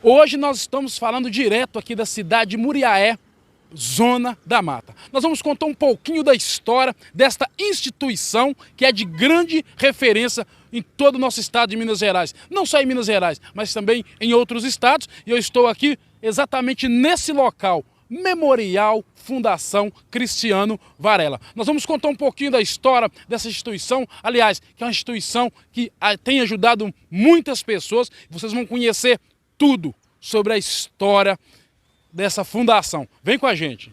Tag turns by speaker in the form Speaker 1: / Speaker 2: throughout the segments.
Speaker 1: Hoje nós estamos falando direto aqui da cidade de Muriaé, Zona da Mata. Nós vamos contar um pouquinho da história desta instituição que é de grande referência em todo o nosso estado de Minas Gerais. Não só em Minas Gerais, mas também em outros estados. E eu estou aqui exatamente nesse local, Memorial Fundação Cristiano Varela. Nós vamos contar um pouquinho da história dessa instituição, aliás, que é uma instituição que tem ajudado muitas pessoas. Vocês vão conhecer tudo sobre a história dessa fundação. Vem com a gente.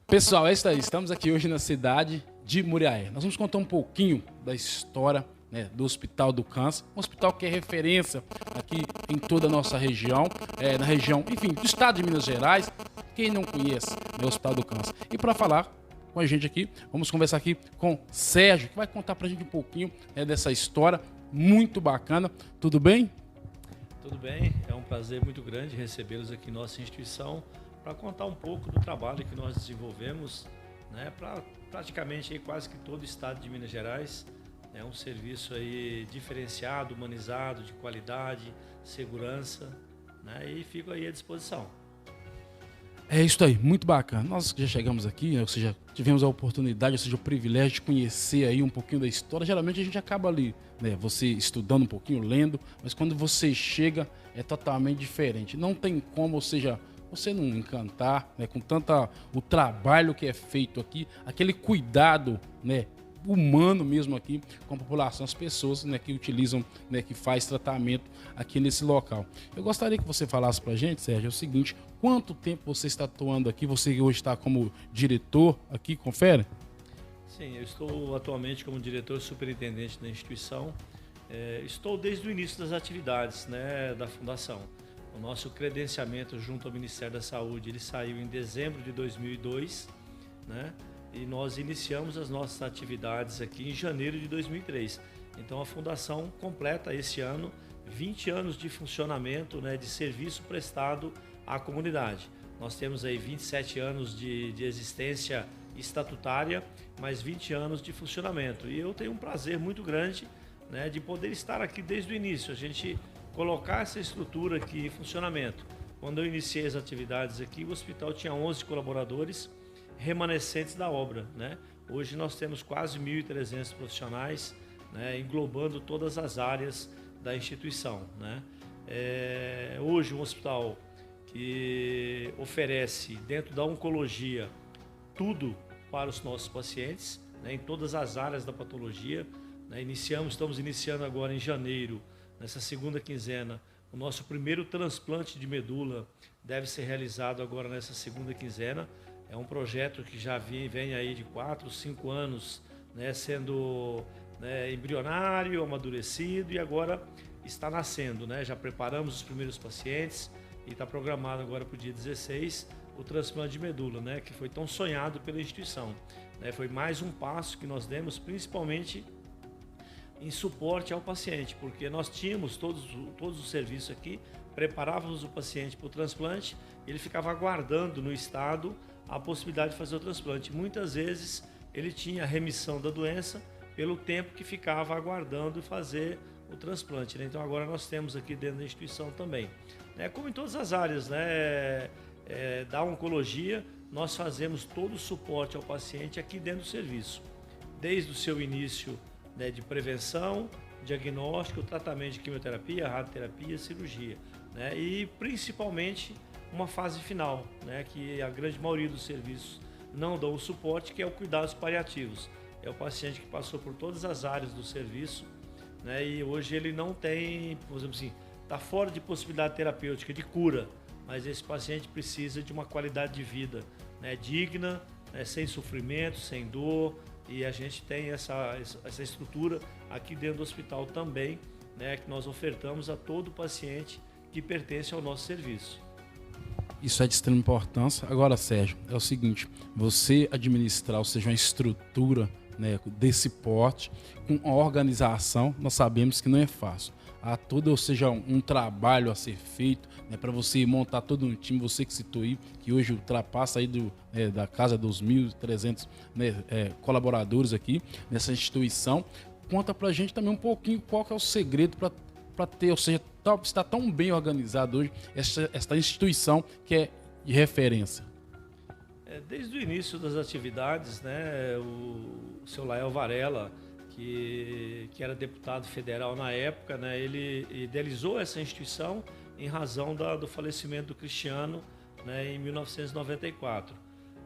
Speaker 1: Pessoal, é isso aí. Estamos aqui hoje na cidade de Muriaé. Nós vamos contar um pouquinho da história, né, do Hospital do Câncer. Um hospital que é referência aqui em toda a nossa região, na região, enfim, do estado de Minas Gerais. Quem não conhece, né, o Hospital do Câncer. E para falar com a gente aqui, vamos conversar aqui com Sérgio, que vai contar para a gente um pouquinho, né, dessa história muito bacana. Tudo bem?
Speaker 2: Tudo bem, é um prazer muito grande recebê-los aqui em nossa instituição para contar um pouco do trabalho que nós desenvolvemos, né, para praticamente aí quase que todo o estado de Minas Gerais. É um serviço aí diferenciado, humanizado, de qualidade, segurança, né, e fico aí à disposição.
Speaker 1: É isso aí, muito bacana. Nós já chegamos aqui, né, ou seja, tivemos a oportunidade, ou seja, o privilégio de conhecer aí um pouquinho da história. Geralmente a gente acaba ali, né, você estudando um pouquinho, lendo, mas quando você chega é totalmente diferente. Não tem como, ou seja, você não encantar, né, com o trabalho que é feito aqui, aquele cuidado, né, humano mesmo aqui com a população, as pessoas, né, que utilizam, né, que faz tratamento aqui nesse local. Eu gostaria que você falasse pra gente, Sérgio, é o seguinte: quanto tempo você está atuando aqui? Você hoje está como diretor aqui, confere?
Speaker 2: Sim, eu estou atualmente como diretor superintendente da instituição. Estou desde o início das atividades, né, da fundação. O nosso credenciamento junto ao Ministério da Saúde, ele saiu em dezembro de 2002, né? E nós iniciamos as nossas atividades aqui em janeiro de 2003. Então a fundação completa esse ano 20 anos de funcionamento, né, de serviço prestado à comunidade. Nós temos aí 27 anos de existência estatutária, mais 20 anos de funcionamento. E eu tenho um prazer muito grande, né, de poder estar aqui desde o início. A gente colocar essa estrutura aqui em funcionamento. Quando eu iniciei as atividades aqui, o hospital tinha 11 colaboradores remanescentes da obra, né? Hoje nós temos quase 1.300 profissionais, né, englobando todas as áreas da instituição, né? Hoje um hospital que oferece dentro da oncologia tudo para os nossos pacientes, né, em todas as áreas da patologia, né? Estamos iniciando agora em janeiro, nessa segunda quinzena, o nosso primeiro transplante de medula deve ser realizado agora nessa segunda quinzena. É um projeto que já vem aí de 4, 5 anos, né, sendo, né, embrionário, amadurecido e agora está nascendo, né? Já preparamos os primeiros pacientes e está programado agora para o dia 16 o transplante de medula, né, que foi tão sonhado pela instituição, né? Foi mais um passo que nós demos, principalmente em suporte ao paciente, porque nós tínhamos todos os serviços aqui, preparávamos o paciente para o transplante, ele ficava aguardando no estado a possibilidade de fazer o transplante. Muitas vezes ele tinha remissão da doença pelo tempo que ficava aguardando fazer o transplante, né? Então agora nós temos aqui dentro da instituição também, né? Como em todas as áreas, né? Da oncologia, nós fazemos todo o suporte ao paciente aqui dentro do serviço, desde o seu início, né, de prevenção, diagnóstico, tratamento de quimioterapia, radioterapia, cirurgia, né? E principalmente uma fase final, né, que a grande maioria dos serviços não dão o suporte, que é o cuidados paliativos. É o paciente que passou por todas as áreas do serviço, né, e hoje ele não tem, por exemplo assim, está fora de possibilidade terapêutica de cura, mas esse paciente precisa de uma qualidade de vida, né, digna, né, sem sofrimento, sem dor, e a gente tem essa estrutura aqui dentro do hospital também, né, que nós ofertamos a todo paciente que pertence ao nosso serviço.
Speaker 1: Isso é de extrema importância. Agora, Sérgio, é o seguinte, você administrar, ou seja, uma estrutura, né, desse porte, com a organização, nós sabemos que não é fácil. Há todo, ou seja, um trabalho a ser feito, né, para você montar todo um time, você que citou aí, que hoje ultrapassa aí da casa dos 1.300, né, colaboradores aqui nessa instituição. Conta pra gente também um pouquinho qual que é o segredo para ter, ou seja, está tão bem organizado hoje esta instituição que é de referência.
Speaker 2: Desde o início das atividades, né, o seu Lael Varela, que era deputado federal na época, né, ele idealizou essa instituição em razão do falecimento do Cristiano, né, em 1994.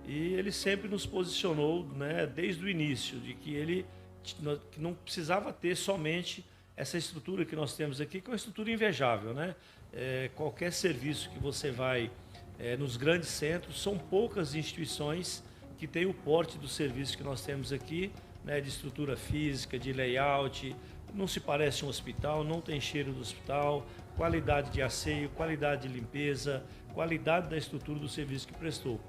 Speaker 2: E ele sempre nos posicionou, né, desde o início, de que que não precisava ter somente essa estrutura que nós temos aqui, que é uma estrutura invejável, né? Qualquer serviço que você vai nos grandes centros, são poucas instituições que têm o porte do serviço que nós temos aqui, né? De estrutura física, de layout, não se parece um hospital, não tem cheiro do hospital, qualidade de asseio, qualidade de limpeza, qualidade da estrutura do serviço que prestou,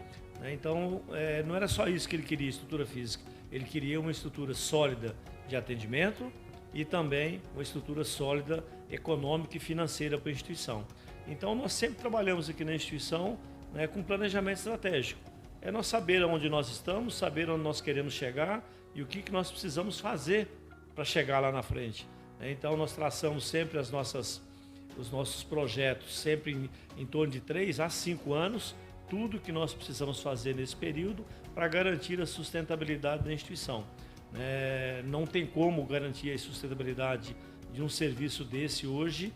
Speaker 2: né? Então, não era só isso que ele queria, estrutura física, ele queria uma estrutura sólida de atendimento, e também uma estrutura sólida econômica e financeira para a instituição. Então nós sempre trabalhamos aqui na instituição, né, com planejamento estratégico. É nós saber onde nós estamos, saber onde nós queremos chegar e o que nós precisamos fazer para chegar lá na frente. Então nós traçamos sempre os nossos projetos, sempre em torno de 3 a 5 anos, tudo que nós precisamos fazer nesse período para garantir a sustentabilidade da instituição. Não tem como garantir a sustentabilidade de um serviço desse hoje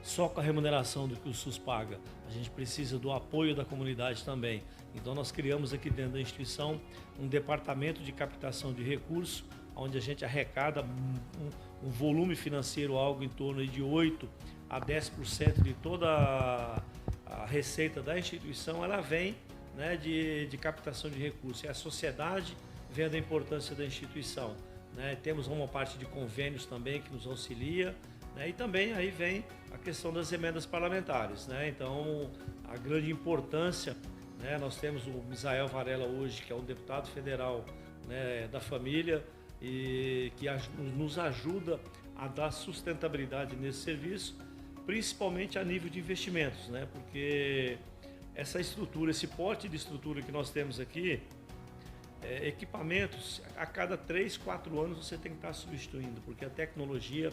Speaker 2: só com a remuneração do que o SUS paga. A gente precisa do apoio da comunidade também. Então nós criamos aqui dentro da instituição um departamento de captação de recursos, onde a gente arrecada um volume financeiro, algo em torno de 8 a 10% de toda a receita da instituição, ela vem, né, de captação de recursos. E a sociedade vendo a importância da instituição, né? Temos uma parte de convênios também que nos auxilia, né? E também aí vem a questão das emendas parlamentares, né? Então, a grande importância, né? Nós temos o Misael Varela hoje, que é um deputado federal, né, da família, e que nos ajuda a dar sustentabilidade nesse serviço, principalmente a nível de investimentos, né? Porque essa estrutura, esse porte de estrutura que nós temos aqui, equipamentos, a cada 3, 4 anos você tem que estar substituindo, porque a tecnologia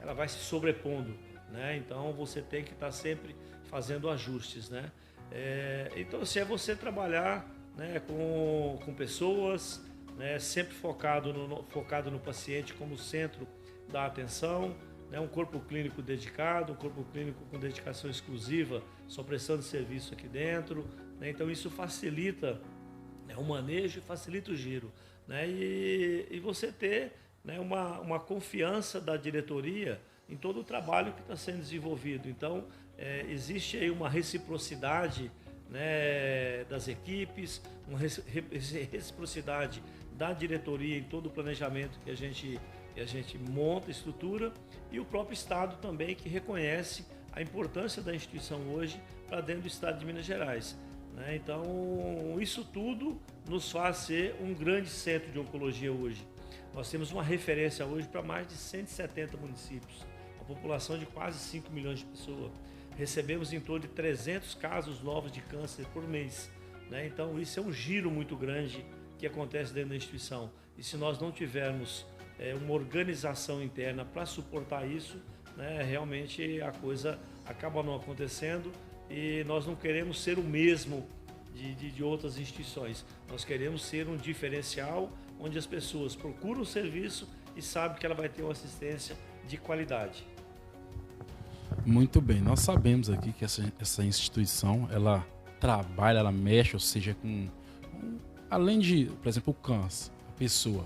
Speaker 2: ela vai se sobrepondo, né? Então você tem que estar sempre fazendo ajustes, né? Então, se é você trabalhar, né, com pessoas, né, sempre focado no paciente como centro da atenção, né, um corpo clínico dedicado, um corpo clínico com dedicação exclusiva, só prestando serviço aqui dentro, né? Então isso facilita, né, o manejo e facilita o giro, né? E você ter, né, uma confiança da diretoria em todo o trabalho que está sendo desenvolvido. Então existe aí uma reciprocidade, né, das equipes, uma reciprocidade da diretoria em todo o planejamento que a gente monta, estrutura, e o próprio Estado também, que reconhece a importância da instituição hoje para dentro do Estado de Minas Gerais, né? Então, isso tudo nos faz ser um grande centro de oncologia hoje. Nós temos uma referência hoje para mais de 170 municípios, uma população de quase 5 milhões de pessoas. Recebemos em torno de 300 casos novos de câncer por mês, né? Então isso é um giro muito grande que acontece dentro da instituição. E se nós não tivermos uma organização interna para suportar isso, né, realmente a coisa acaba não acontecendo e nós não queremos ser o mesmo de outras instituições. Nós queremos ser um diferencial onde as pessoas procuram o serviço e sabem que ela vai ter uma assistência de qualidade.
Speaker 1: Muito bem, nós sabemos aqui que essa instituição, ela trabalha, ela mexe, ou seja, além de, por exemplo, o câncer, a pessoa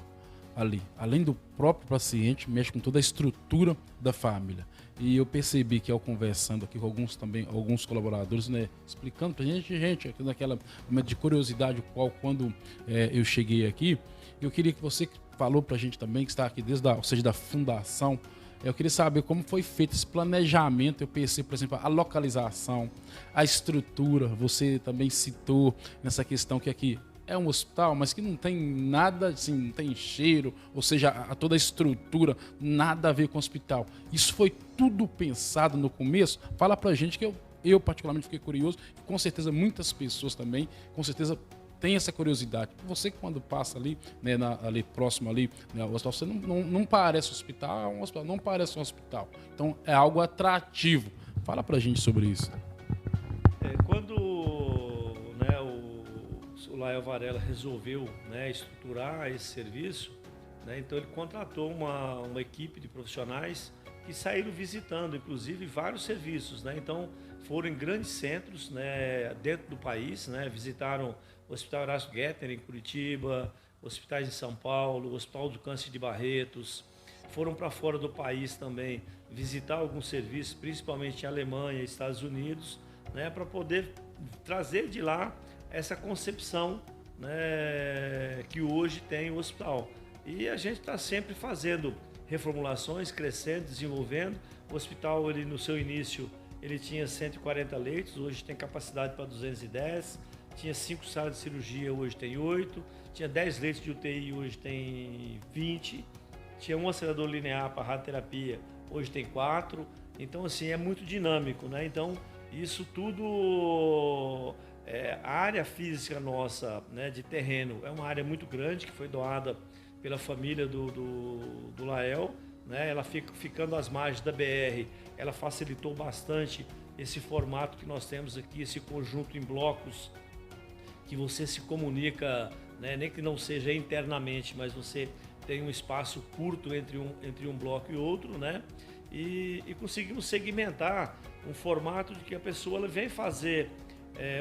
Speaker 1: ali, além do próprio paciente, mexe com toda a estrutura da família. E eu percebi que ao conversando aqui com alguns colaboradores, né, explicando pra gente aqui naquela momento de curiosidade, quando eu cheguei aqui, eu queria que você falou pra gente também, que está aqui desde da fundação, eu queria saber como foi feito esse planejamento. Eu pensei, por exemplo, a localização, a estrutura. Você também citou nessa questão que aqui é um hospital, mas que não tem nada, assim, não tem cheiro, ou seja, toda a estrutura, nada a ver com o hospital. Isso foi tudo pensado no começo? Fala pra gente que eu particularmente fiquei curioso, e com certeza muitas pessoas também, com certeza tem essa curiosidade. Você quando passa ali, né, ali próximo ali, né, ao hospital, você não parece hospital, um hospital, não parece um hospital. Então é algo atrativo. Fala pra gente sobre isso.
Speaker 2: Quando, né, o Lael Varela resolveu, né, estruturar esse serviço, né, então ele contratou uma equipe de profissionais que saíram visitando, inclusive, vários serviços, né? Então foram em grandes centros, né, dentro do país, né, visitaram o Hospital Horácio Guetter em Curitiba, hospitais em São Paulo, o Hospital do Câncer de Barretos, foram para fora do país também visitar alguns serviços, principalmente em Alemanha e Estados Unidos, né, para poder trazer de lá essa concepção, né, que hoje tem o hospital. E a gente está sempre fazendo reformulações, crescendo, desenvolvendo. O hospital, ele, no seu início, ele tinha 140 leitos, hoje tem capacidade para 210. Tinha 5 salas de cirurgia, hoje tem 8. Tinha 10 leitos de UTI, hoje tem 20. Tinha um acelerador linear para radioterapia, hoje tem 4. Então, assim, é muito dinâmico, né? Então, isso tudo... a área física nossa, né, de terreno, é uma área muito grande, que foi doada pela família do Lael, né? Ela ficando às margens da BR, ela facilitou bastante esse formato que nós temos aqui, esse conjunto em blocos, que você se comunica, né, nem que não seja internamente, mas você tem um espaço curto entre um bloco e outro, né? E conseguimos segmentar um formato de que a pessoa ela vem fazer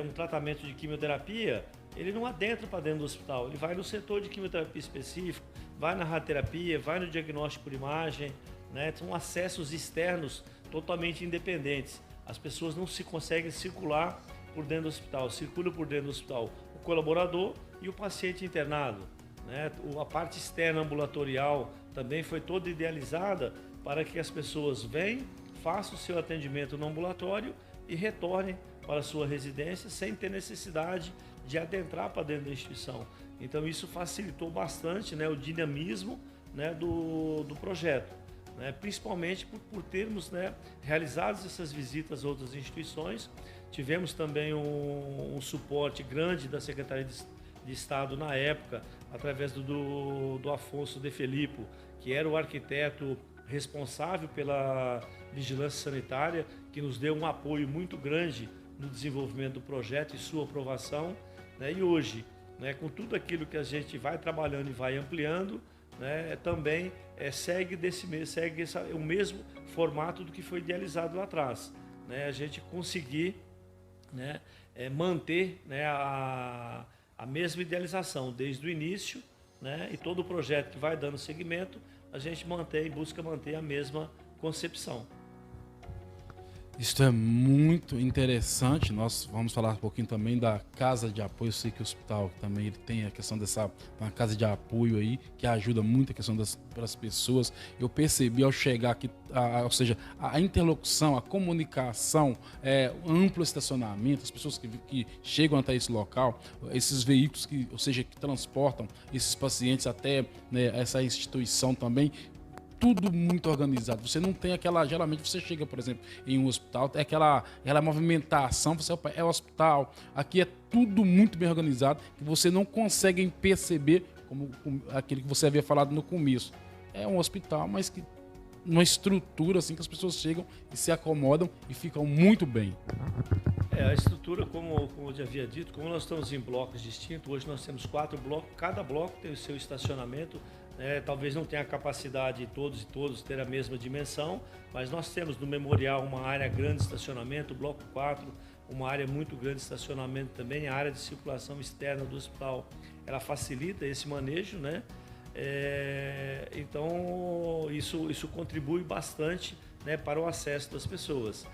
Speaker 2: um tratamento de quimioterapia, ele não adentra para dentro do hospital, ele vai no setor de quimioterapia específico, vai na radioterapia, vai no diagnóstico por imagem, né? São acessos externos totalmente independentes. As pessoas não se conseguem circular por dentro do hospital, circula por dentro do hospital o colaborador e o paciente internado, né? A parte externa ambulatorial também foi toda idealizada para que as pessoas venham, façam o seu atendimento no ambulatório e retornem para a sua residência sem ter necessidade de adentrar para dentro da instituição. Então isso facilitou bastante, né, o dinamismo, né, do projeto, né? Principalmente por termos, né, realizado essas visitas a outras instituições. Tivemos também um suporte grande da Secretaria de Estado na época, através do Afonso De Filippo, que era o arquiteto responsável pela vigilância sanitária, que nos deu um apoio muito grande no desenvolvimento do projeto e sua aprovação, né? E hoje, né, com tudo aquilo que a gente vai trabalhando e vai ampliando, né, também segue o mesmo formato do que foi idealizado lá atrás, né? A gente conseguir, né, manter, né, a mesma idealização desde o início, né, e todo o projeto que vai dando seguimento, a gente busca manter a mesma concepção.
Speaker 1: Isso é muito interessante. Nós vamos falar um pouquinho também da casa de apoio. Eu sei que o hospital também ele tem a questão dessa uma casa de apoio aí, que ajuda muito a questão das pessoas. Eu percebi ao chegar aqui, ou seja, a interlocução, a comunicação, amplo estacionamento, as pessoas que chegam até esse local, esses veículos que, ou seja, que transportam esses pacientes até, né, essa instituição também, tudo muito organizado. Você não tem aquela. Geralmente você chega, por exemplo, em um hospital, é aquela movimentação, você é o hospital. Aqui é tudo muito bem organizado, que você não consegue perceber, como aquele que você havia falado no começo. É um hospital, mas que uma estrutura assim que as pessoas chegam e se acomodam e ficam muito bem.
Speaker 2: A estrutura, como eu já havia dito, como nós estamos em blocos distintos, hoje nós temos 4 blocos, cada bloco tem o seu estacionamento. Talvez não tenha a capacidade de todos ter a mesma dimensão, mas nós temos no Memorial uma área grande de estacionamento, o bloco 4, uma área muito grande de estacionamento também, a área de circulação externa do hospital, ela facilita esse manejo, né? Então isso contribui bastante, né, para o acesso das pessoas.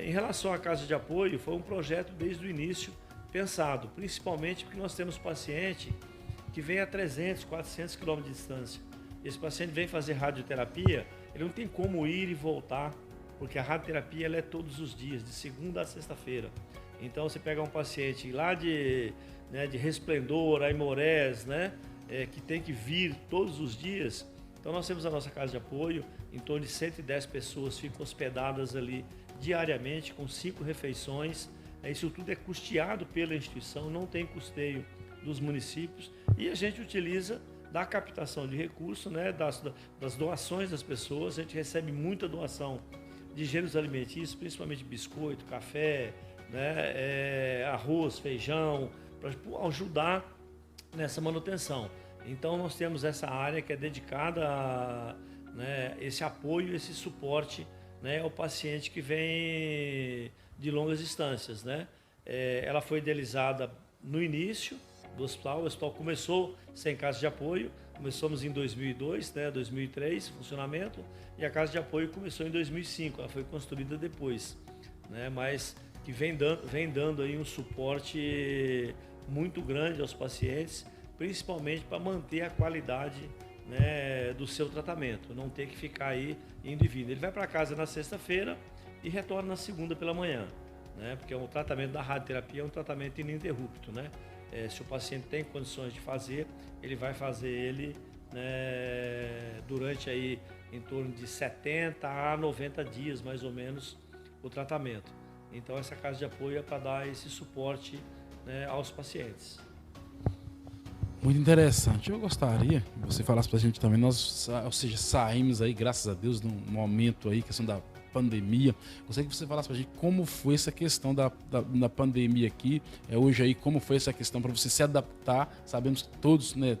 Speaker 2: Em relação à casa de apoio, foi um projeto desde o início pensado, principalmente porque nós temos paciente que vem a 300, 400 km de distância. Esse paciente vem fazer radioterapia, ele não tem como ir e voltar, porque a radioterapia ela é todos os dias, de segunda a sexta-feira. Então você pega um paciente lá de Resplendor, Aimorés, né, que tem que vir todos os dias. Então nós temos a nossa casa de apoio, em torno de 110 pessoas ficam hospedadas ali diariamente, com 5 refeições. Isso tudo é custeado pela instituição, não tem custeio dos municípios, e a gente utiliza da captação de recursos, né, das doações das pessoas. A gente recebe muita doação de gêneros alimentícios, principalmente biscoito, café, né, arroz, feijão, para ajudar nessa manutenção. Então nós temos essa área que é dedicada a, né, esse apoio, esse suporte, né, ao paciente que vem de longas distâncias, né? Ela foi idealizada no início do hospital. O hospital começou sem casa de apoio, começamos em 2002, né, 2003, funcionamento, e a casa de apoio começou em 2005, ela foi construída depois, né, mas que vem dando aí um suporte muito grande aos pacientes, principalmente para manter a qualidade, né, do seu tratamento, não ter que ficar aí indo e vindo. Ele vai para casa na sexta-feira e retorna na segunda pela manhã, né, porque o tratamento da radioterapia é um tratamento ininterrupto, né? Se o paciente tem condições de fazer, ele vai fazer ele, né, durante aí em torno de 70 a 90 dias, mais ou menos, o tratamento. Então essa casa de apoio é para dar esse suporte, né, aos pacientes.
Speaker 1: Muito interessante. Eu gostaria que você falasse pra gente também. Nós, ou seja, saímos aí, graças a Deus, num momento aí, questão da pandemia. Gostaria que você falasse pra gente como foi essa questão da pandemia aqui, hoje aí, como foi essa questão para você se adaptar. Sabemos que todos, né,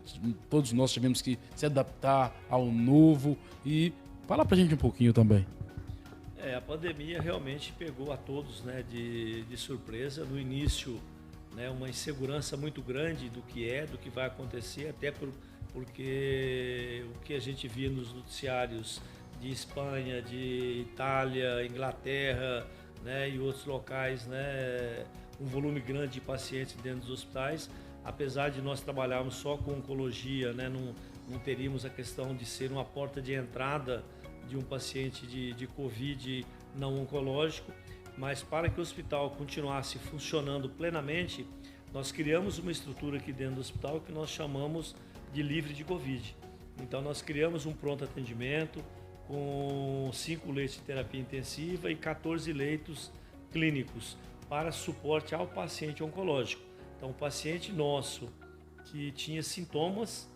Speaker 1: todos nós tivemos que se adaptar ao novo, e fala pra gente um pouquinho também.
Speaker 2: A pandemia realmente pegou a todos, né, de surpresa. No início, né, uma insegurança muito grande do que vai acontecer, até porque o que a gente via nos noticiários de Espanha, de Itália, Inglaterra, né, e outros locais, né, um volume grande de pacientes dentro dos hospitais. Apesar de nós trabalharmos só com oncologia, né, não teríamos a questão de ser uma porta de entrada de um paciente de Covid não oncológico, mas para que o hospital continuasse funcionando plenamente, nós criamos uma estrutura aqui dentro do hospital que nós chamamos de livre de Covid. Então nós criamos um pronto atendimento com 5 leitos de terapia intensiva e 14 leitos clínicos para suporte ao paciente oncológico. Então o paciente nosso que tinha sintomas,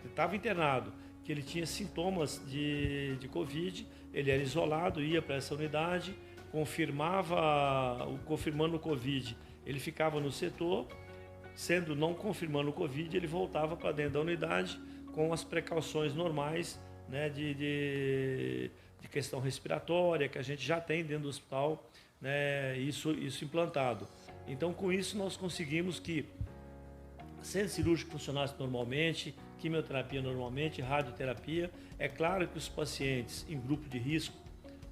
Speaker 2: estava internado, que ele tinha sintomas de Covid, ele era isolado, ia para essa unidade, confirmando o Covid, ele ficava no setor, sendo não confirmando o Covid, ele voltava para dentro da unidade com as precauções normais, né, de questão respiratória, que a gente já tem dentro do hospital, né, isso implantado. Então, com isso, nós conseguimos que centro cirúrgico funcionasse normalmente, quimioterapia normalmente, radioterapia. É claro que os pacientes em grupo de risco,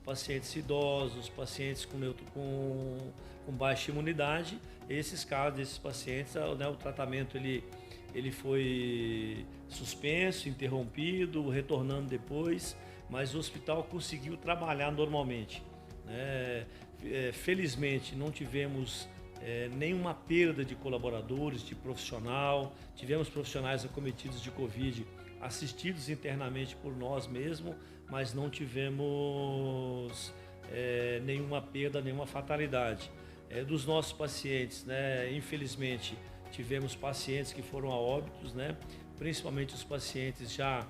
Speaker 2: pacientes idosos, pacientes com baixa imunidade. Esses casos, esses pacientes, né, o tratamento ele foi suspenso, interrompido, retornando depois, mas o hospital conseguiu trabalhar normalmente, né? Felizmente não tivemos nenhuma perda de colaboradores, de profissional. Tivemos profissionais acometidos de Covid assistidos internamente por nós mesmos, mas não tivemos nenhuma perda, nenhuma fatalidade. Dos nossos pacientes, né, infelizmente, tivemos pacientes que foram a óbitos, né, principalmente os pacientes já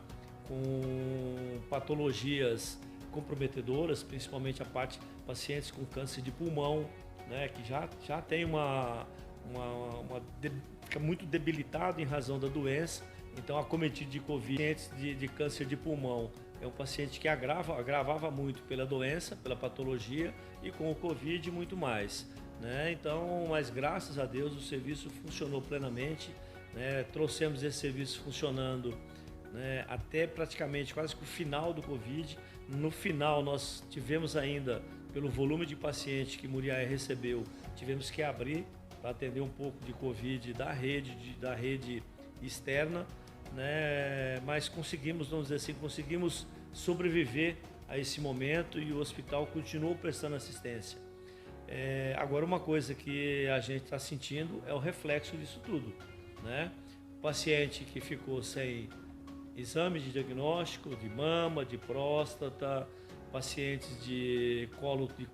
Speaker 2: com patologias comprometedoras, principalmente pacientes com câncer de pulmão, né, que já tem fica muito debilitado em razão da doença. Então, acometido de Covid, pacientes de câncer de pulmão, é um paciente que agravava muito pela doença, pela patologia, e com o Covid muito mais, né? Então, mas graças a Deus o serviço funcionou plenamente, né? Trouxemos esse serviço funcionando, né, até praticamente quase que o final do Covid. No final nós tivemos ainda, pelo volume de pacientes que Muriaé recebeu, tivemos que abrir para atender um pouco de Covid da rede externa, né? Mas conseguimos, vamos dizer assim, conseguimos sobreviver a esse momento e o hospital continuou prestando assistência. Agora, uma coisa que a gente está sentindo é o reflexo disso tudo, né? O paciente que ficou sem exame de diagnóstico de mama, de próstata, pacientes de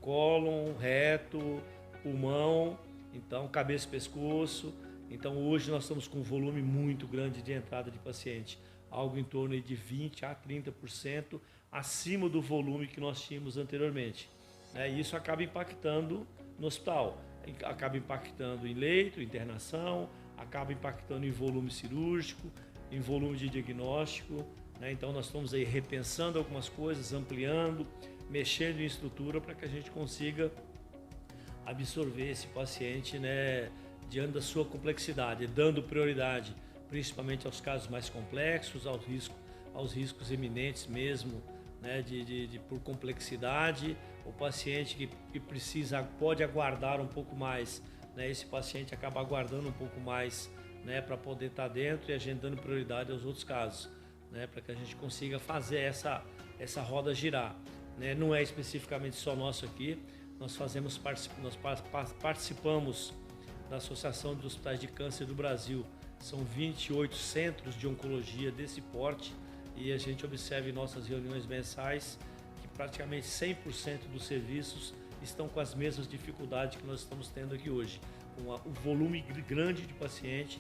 Speaker 2: cólon, reto, pulmão, então cabeça e pescoço. Então hoje nós estamos com um volume muito grande de entrada de paciente, algo em torno de 20% a 30% acima do volume que nós tínhamos anteriormente, né? E isso acaba impactando no hospital, acaba impactando em leito, internação, acaba impactando em volume cirúrgico, em volume de diagnóstico, né? Então nós estamos aí repensando algumas coisas, ampliando, mexendo em estrutura para que a gente consiga absorver esse paciente, né, diante da sua complexidade, dando prioridade principalmente aos casos mais complexos, aos riscos eminentes mesmo, né, por complexidade. O paciente que pode aguardar um pouco mais, né, esse paciente acaba aguardando um pouco mais, né, para poder estar dentro, e a gente dando prioridade aos outros casos, né, para que a gente consiga fazer essa roda girar, né? Não é especificamente só nosso aqui, nós participamos da Associação de Hospitais de Câncer do Brasil. São 28 centros de oncologia desse porte, e a gente observa em nossas reuniões mensais que praticamente 100% dos serviços estão com as mesmas dificuldades que nós estamos tendo aqui hoje, com o volume grande de paciente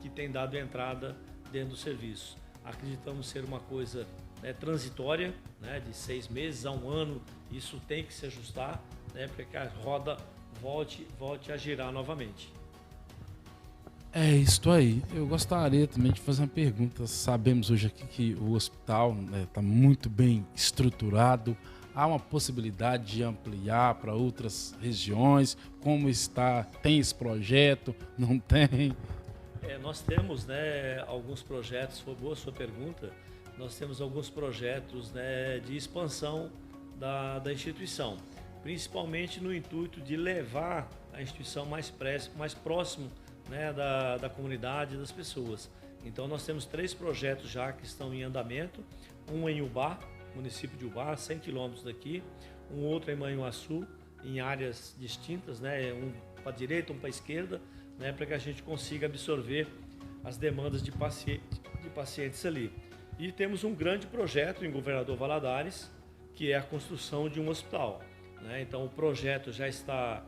Speaker 2: que tem dado entrada dentro do serviço. Acreditamos ser uma coisa, né, transitória, né, de 6 meses a 1 ano. Isso tem que se ajustar, né, para que a roda volte a girar novamente.
Speaker 1: É isso aí. Eu gostaria também de fazer uma pergunta. Sabemos hoje aqui que o hospital está muito bem estruturado. Há uma possibilidade de ampliar para outras regiões? Como está? Tem esse projeto? Não tem?
Speaker 2: Nós temos, né, alguns projetos. Foi boa a sua pergunta. Nós temos alguns projetos, né, de expansão da instituição, principalmente no intuito de levar a instituição mais próximo, né, da comunidade e das pessoas. Então nós temos 3 projetos já que estão em andamento, um em Ubá, município de Ubá, 100 quilômetros daqui, um outro em Manhuaçu, em áreas distintas, né, um para a direita, um para a esquerda, né, para que a gente consiga absorver as demandas de pacientes ali. E temos um grande projeto em Governador Valadares, que é a construção de um hospital, né? Então o projeto já está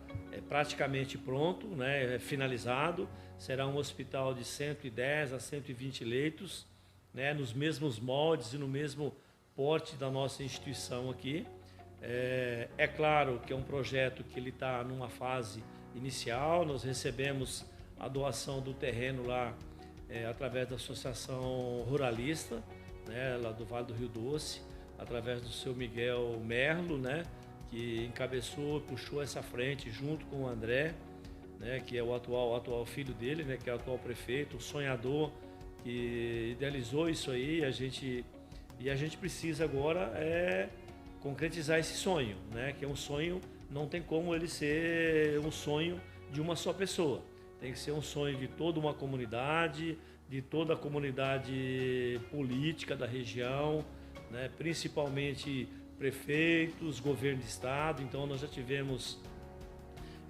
Speaker 2: praticamente pronto, né, finalizado. Será um hospital de 110 a 120 leitos, né, nos mesmos moldes e no mesmo porte da nossa instituição aqui. É claro que é um projeto que ele está numa fase inicial. Nós recebemos a doação do terreno lá através da Associação Ruralista, né, lá do Vale do Rio Doce, através do seu Miguel Merlo, né, que encabeçou, puxou essa frente junto com o André, né, que é o atual filho dele, né, que é o atual prefeito, o sonhador que idealizou isso aí. A gente precisa agora concretizar esse sonho, né? Que é um sonho, não tem como ele ser um sonho de uma só pessoa. Tem que ser um sonho de toda uma comunidade, de toda a comunidade política da região, né? Principalmente prefeitos, governo de estado. Então nós já tivemos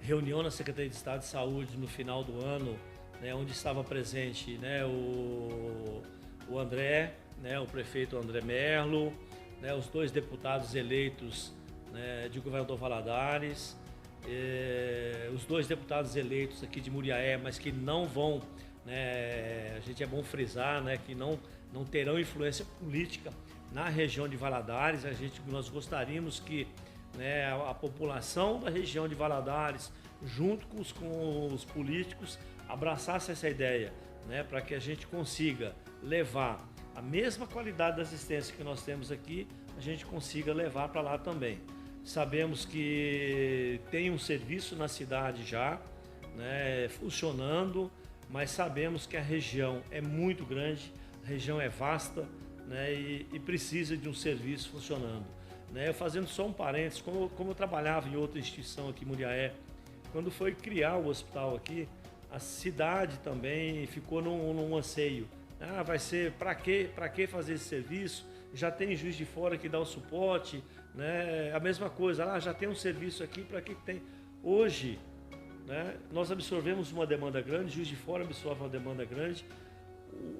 Speaker 2: reunião na Secretaria de Estado de Saúde no final do ano, né? Onde estava presente, né? O André, né? O prefeito André Merlo, né? Os 2 deputados eleitos, né? De Governador Valadares, os 2 deputados eleitos aqui de Muriaé, mas que não vão, né? A gente é bom frisar, né? Que não terão influência política na região de Valadares. Nós gostaríamos que, né, a população da região de Valadares, junto com os políticos, abraçasse essa ideia, né? Para que a gente consiga levar a mesma qualidade da assistência que nós temos aqui, a gente consiga levar para lá também. Sabemos que tem um serviço na cidade já, né, funcionando, mas sabemos que a região é muito grande, a região é vasta, né, e precisa de um serviço funcionando. Né? Fazendo só um parênteses, como eu trabalhava em outra instituição aqui em Muriaé, quando foi criar o hospital aqui, a cidade também ficou num anseio. Ah, vai ser, para que fazer esse serviço? Já tem Juiz de Fora que dá o suporte, né? A mesma coisa, já tem um serviço aqui, para que tem? Hoje, né, nós absorvemos uma demanda grande, Juiz de Fora absorve uma demanda grande,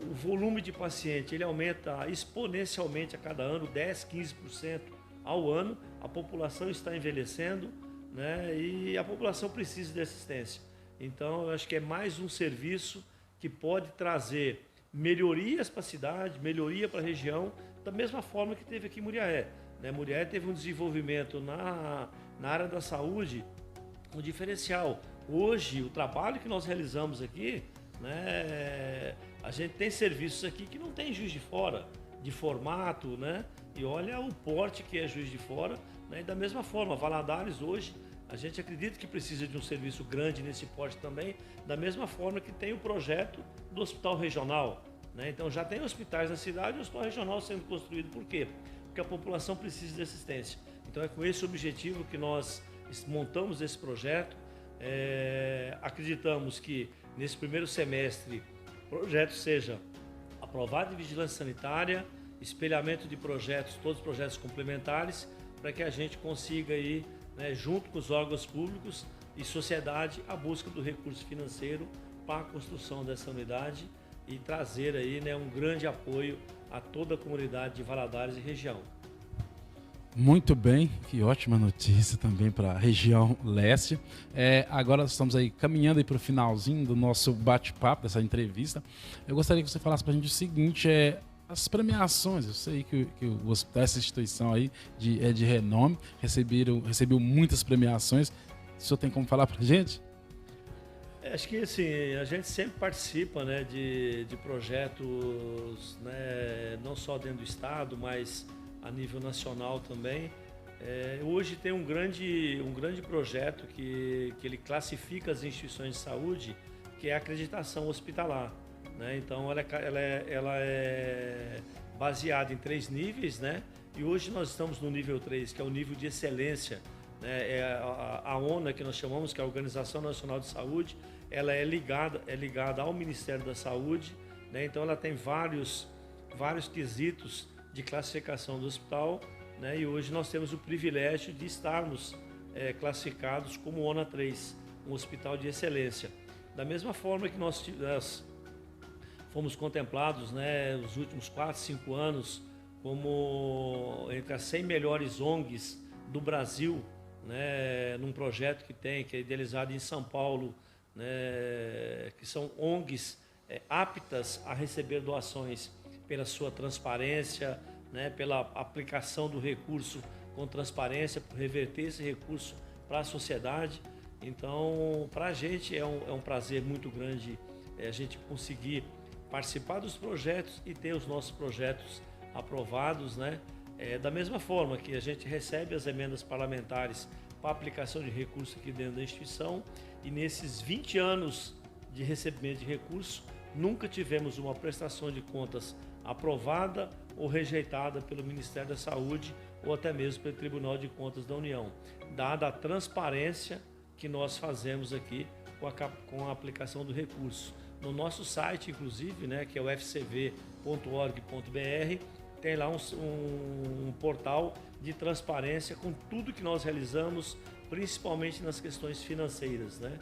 Speaker 2: o volume de paciente ele aumenta exponencialmente a cada ano, 10%, 15% ao ano, a população está envelhecendo, né, e a população precisa de assistência. Então, eu acho que é mais um serviço que pode trazer melhorias para a cidade, melhoria para a região, da mesma forma que teve aqui em Muriaé. Né? Muriaé teve um desenvolvimento na área da saúde, um diferencial. Hoje, o trabalho que nós realizamos aqui, né, a gente tem serviços aqui que não tem Juiz de Fora, de formato, né? E olha o porte que é Juiz de Fora, né? E da mesma forma, Valadares hoje, a gente acredita que precisa de um serviço grande nesse porte também, da mesma forma que tem o projeto do hospital regional, né? Então já tem hospitais na cidade e o hospital regional sendo construído. Por quê? Porque a população precisa de assistência. Então é com esse objetivo que nós montamos esse projeto. Acreditamos que nesse primeiro semestre o projeto seja aprovado em vigilância sanitária, espelhamento de projetos, todos os projetos complementares, para que a gente consiga ir, né, junto com os órgãos públicos e sociedade, a busca do recurso financeiro para a construção dessa unidade e trazer aí, né, um grande apoio a toda a comunidade de Valadares e região.
Speaker 1: Muito bem, que ótima notícia também para a região leste. Agora estamos aí caminhando para o finalzinho do nosso bate-papo, dessa entrevista. Eu gostaria que você falasse para a gente o seguinte, as premiações. Eu sei que o hospital, essa instituição aí é de renome, recebeu muitas premiações. O senhor tem como falar para a gente?
Speaker 2: Acho que assim, a gente sempre participa, né, de projetos, né, não só dentro do estado, mas a nível nacional também. Hoje tem um grande projeto que ele classifica as instituições de saúde, que é a acreditação hospitalar, né? Então ela é baseada em 3 níveis, né? E hoje nós estamos no nível 3, que é o nível de excelência, né? A ONA, que nós chamamos, que é a Organização Nacional de Saúde, ela é ligada ao Ministério da Saúde, né? Então ela tem vários quesitos de classificação do hospital, né? E hoje nós temos o privilégio de estarmos classificados como ONA 3, um hospital de excelência. Da mesma forma que nós fomos contemplados, né, nos últimos 4, 5 anos como entre as 100 melhores ONGs do Brasil, né, num projeto que é idealizado em São Paulo, né, que são ONGs aptas a receber doações pela sua transparência, né, pela aplicação do recurso com transparência, por reverter esse recurso para a sociedade. Então, para a gente é um prazer muito grande a gente conseguir participar dos projetos e ter os nossos projetos aprovados, né? Da mesma forma que a gente recebe as emendas parlamentares para aplicação de recursos aqui dentro da instituição, e nesses 20 anos de recebimento de recurso, nunca tivemos uma prestação de contas aprovada ou rejeitada pelo Ministério da Saúde ou até mesmo pelo Tribunal de Contas da União, dada a transparência que nós fazemos aqui com a aplicação do recurso. No nosso site, inclusive, né, que é o fcv.org.br, tem lá um portal de transparência com tudo que nós realizamos, principalmente nas questões financeiras, né?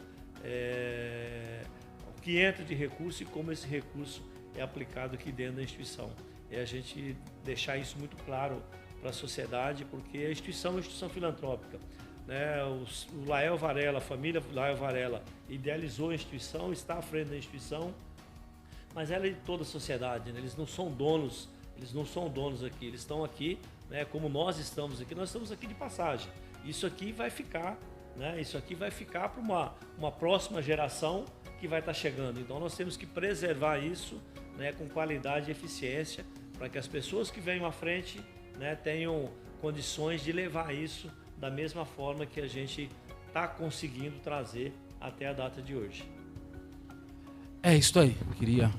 Speaker 2: O que entra de recurso e como esse recurso é aplicado aqui dentro da instituição. É a gente deixar isso muito claro para a sociedade, porque a instituição é uma instituição filantrópica, né? O Lael Varela, a família Lael Varela, idealizou a instituição, está à frente da instituição, mas ela é de toda a sociedade, né? Eles não são donos aqui, eles estão aqui, né, como nós estamos aqui de passagem. Isso aqui vai ficar, né? Isso aqui vai ficar para uma próxima geração que vai estar chegando. Então nós temos que preservar isso, né, com qualidade e eficiência, para que as pessoas que venham à frente, né, tenham condições de levar isso da mesma forma que a gente está conseguindo trazer até a data de hoje.
Speaker 1: É isso aí. Eu queria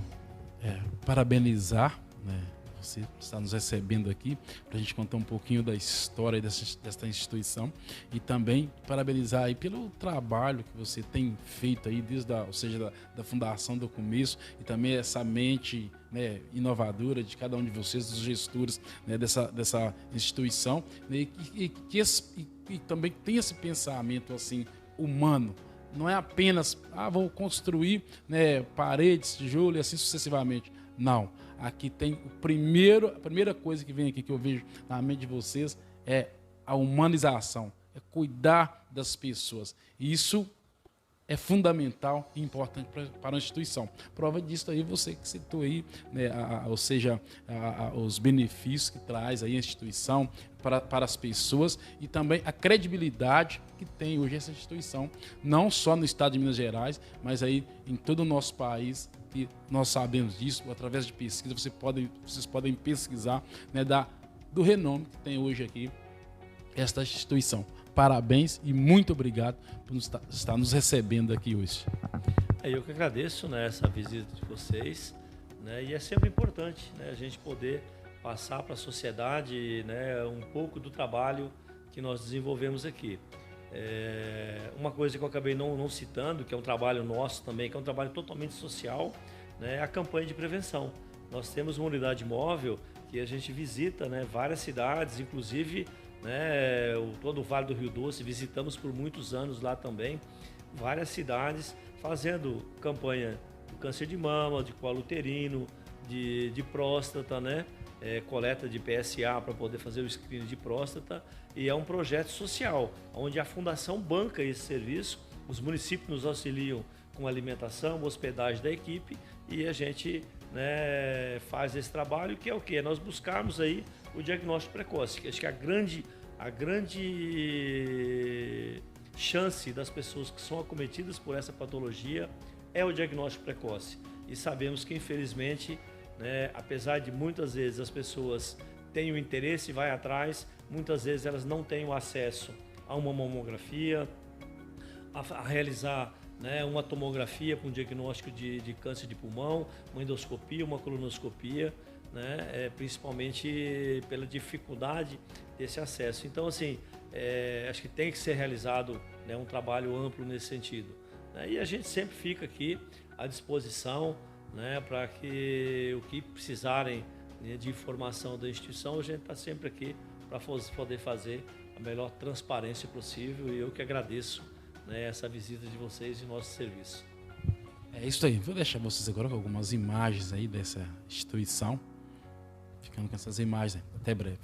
Speaker 1: parabenizar, né, você está nos recebendo aqui para a gente contar um pouquinho da história desta instituição e também parabenizar aí pelo trabalho que você tem feito aí desde da fundação do começo e também essa mente, né, inovadora de cada um de vocês, dos gestores, né, dessa instituição, né, e também tem esse pensamento assim humano. Não é apenas vou construir, né, paredes, tijolo e assim sucessivamente. Não. Aqui tem a primeira coisa que vem aqui que eu vejo na mente de vocês é a humanização, é cuidar das pessoas. E isso é fundamental e importante para a instituição. Prova disso aí você que citou aí, né, os benefícios que traz aí a instituição para as pessoas e também a credibilidade que tem hoje essa instituição, não só no estado de Minas Gerais, mas aí em todo o nosso país. E nós sabemos disso através de pesquisa. Vocês podem pesquisar, né, do renome que tem hoje aqui esta instituição. Parabéns e muito obrigado por estar nos recebendo aqui hoje.
Speaker 2: Eu que agradeço, né, essa visita de vocês, né, e é sempre importante, né, a gente poder passar para a sociedade, né, um pouco do trabalho que nós desenvolvemos aqui. Uma coisa que eu acabei não citando, que é um trabalho nosso também, que é um trabalho totalmente social, né, é a campanha de prevenção. Nós temos uma unidade móvel que a gente visita, né, várias cidades, inclusive, né, todo o Vale do Rio Doce, visitamos por muitos anos lá também, várias cidades fazendo campanha do câncer de mama, de colo uterino, de próstata, né? Coleta de PSA para poder fazer o screening de próstata, e é um projeto social, onde a Fundação banca esse serviço, os municípios nos auxiliam com alimentação, hospedagem da equipe, e a gente, né, faz esse trabalho, que é o quê? Nós buscarmos aí o diagnóstico precoce. Acho que a grande chance das pessoas que são acometidas por essa patologia é o diagnóstico precoce. E sabemos que, infelizmente, né, apesar de muitas vezes as pessoas têm o interesse e vai atrás, muitas vezes elas não têm o acesso a uma mamografia, a realizar, né, uma tomografia com diagnóstico de câncer de pulmão, uma endoscopia, uma colonoscopia, né, principalmente pela dificuldade desse acesso. Então, assim, acho que tem que ser realizado, né, um trabalho amplo nesse sentido, né, e a gente sempre fica aqui à disposição, né, para que o que precisarem, né, de informação da instituição, a gente está sempre aqui para poder fazer a melhor transparência possível, e eu que agradeço, né, essa visita de vocês e nosso serviço.
Speaker 1: É isso aí. Vou deixar vocês agora com algumas imagens aí dessa instituição. Ficando com essas imagens. Até breve.